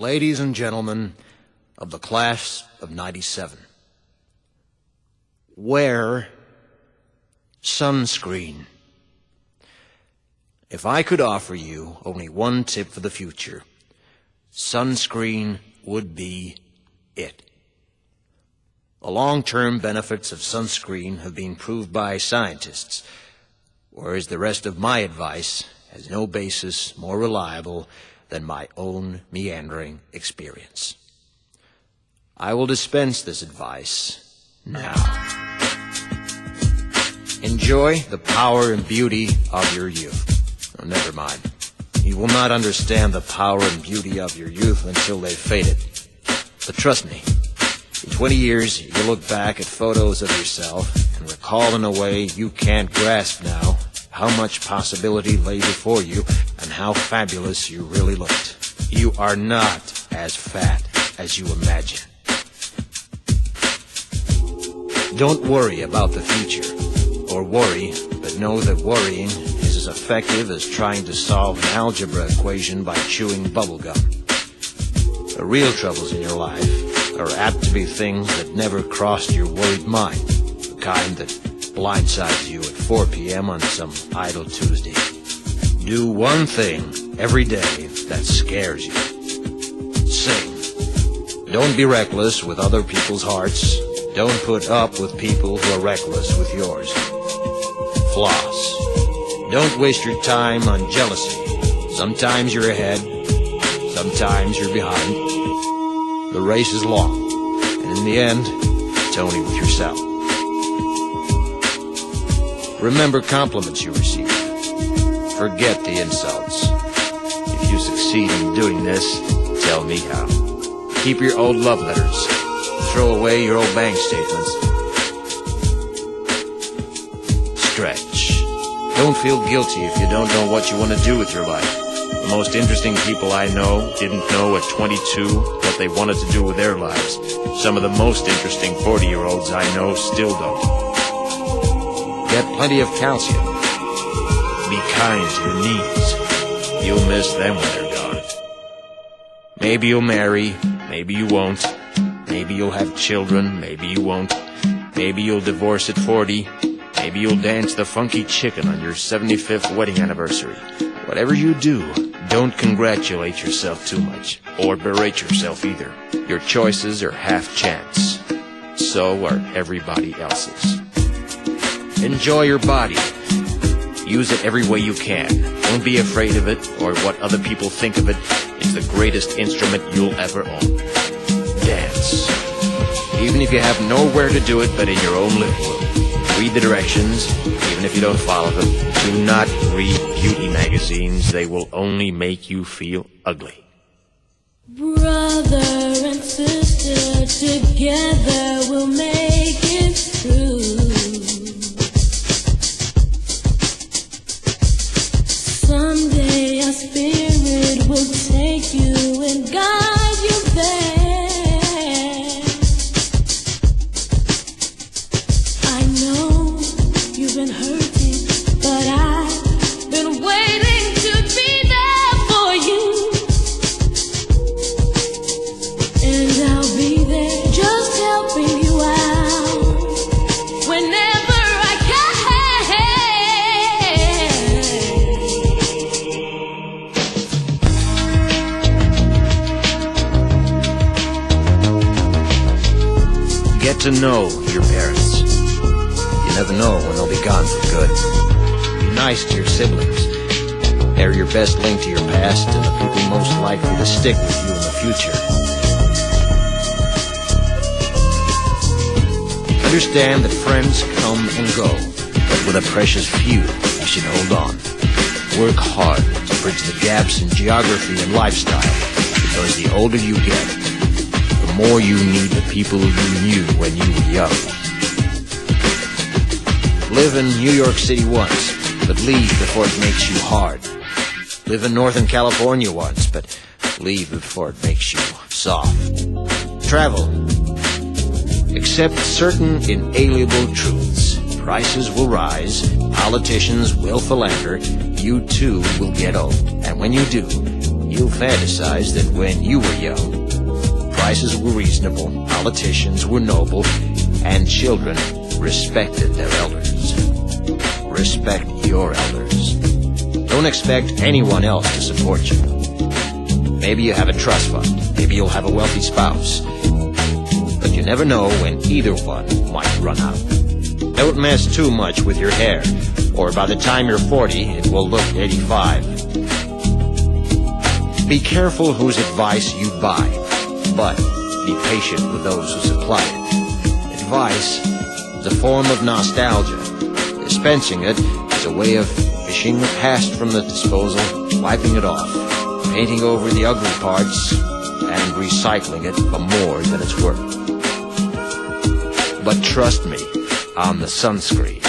Ladies and gentlemen of the class of '97, wear sunscreen. If I could offer you only one tip for the future, sunscreen would be it. The long-term benefits of sunscreen have been proved by scientists, whereas the rest of my advice has no basis more reliable than my own meandering experience. I will dispense this advice now. Enjoy the power and beauty of your youth. Oh, never mind. You will not understand the power and beauty of your youth until they've faded. But trust me, in 20 years, you'll look back at photos of yourself and recall in a way you can't grasp now how much possibility lay before you and how fabulous you really looked. You are not as fat as you imagine. Don't worry about the future, or worry, but know that worrying is as effective as trying to solve an algebra equation by chewing bubblegum. The real troubles in your life are apt to be things that never crossed your worried mind, the kind that blindsides you at 4 p.m. on some idle Tuesday. Do one thing every day that scares you. Sing. Don't be reckless with other people's hearts. Don't put up with people who are reckless with yours. Floss. Don't waste your time on jealousy. Sometimes you're ahead, sometimes you're behind. The race is long, and in the end, it's only with yourself. Remember compliments you receive. Forget the insults. If you succeed in doing this, tell me how. Keep your old love letters. Throw away your old bank statements. Stretch. Don't feel guilty if you don't know what you want to do with your life. The most interesting people I know didn't know at 22 what they wanted to do with their lives. Some of the most interesting 40-year-olds I know still don't. Get plenty of calcium. Be kind to your knees. You'll miss them when they're gone. Maybe you'll marry, maybe you won't. Maybe you'll have children, maybe you won't. Maybe you'll divorce at 40. Maybe you'll dance the funky chicken on your 75th wedding anniversary. Whatever you do, don't congratulate yourself too much, or berate yourself either. Your choices are half chance. So are everybody else's. Enjoy your body. Use it every way you can. Don't be afraid of it or what other people think of it. It's the greatest instrument you'll ever own. Dance. Even if you have nowhere to do it but in your own living room. Read the directions, even if you don't follow them. Do not read beauty magazines. They will only make you feel ugly. Brother and sister, together we'll make it through. Someday our spirit will take you and guide you there. I know you've been hurting, but I've been waiting to be there for you. And I'll be there just helping you out whenever I can. Get to know your parents. You never know when they'll be gone for good. Be nice to your siblings. They're your best link to your past and the people most likely to stick with you in the future. Understand that friends come and go, but with a precious few, you should hold on. Work hard to bridge the gaps in geography and lifestyle, because the older you get, the more you need the people you knew when you were young. Live in New York City once, but leave before it makes you hard. Live in Northern California once, but leave before it makes you soft. Travel. Accept certain inalienable truths. Prices will rise, politicians will philander, you too will get old. And when you do, You fantasize that when you were young, prices were reasonable, politicians were noble, and children respected their elders. Respect your elders. Don't expect anyone else to support you. Maybe you have a trust fund, maybe you'll have a wealthy spouse, but you never know when either one might run out. Don't mess too much with your hair, or by the time you're 40, it will look 85. Be careful whose advice you buy, but be patient with those who supply it. Advice is a form of nostalgia. Dispensing it is a way of fishing the past from the disposal, wiping it off, painting over the ugly parts, and recycling it for more than it's worth. But trust me on the sunscreen.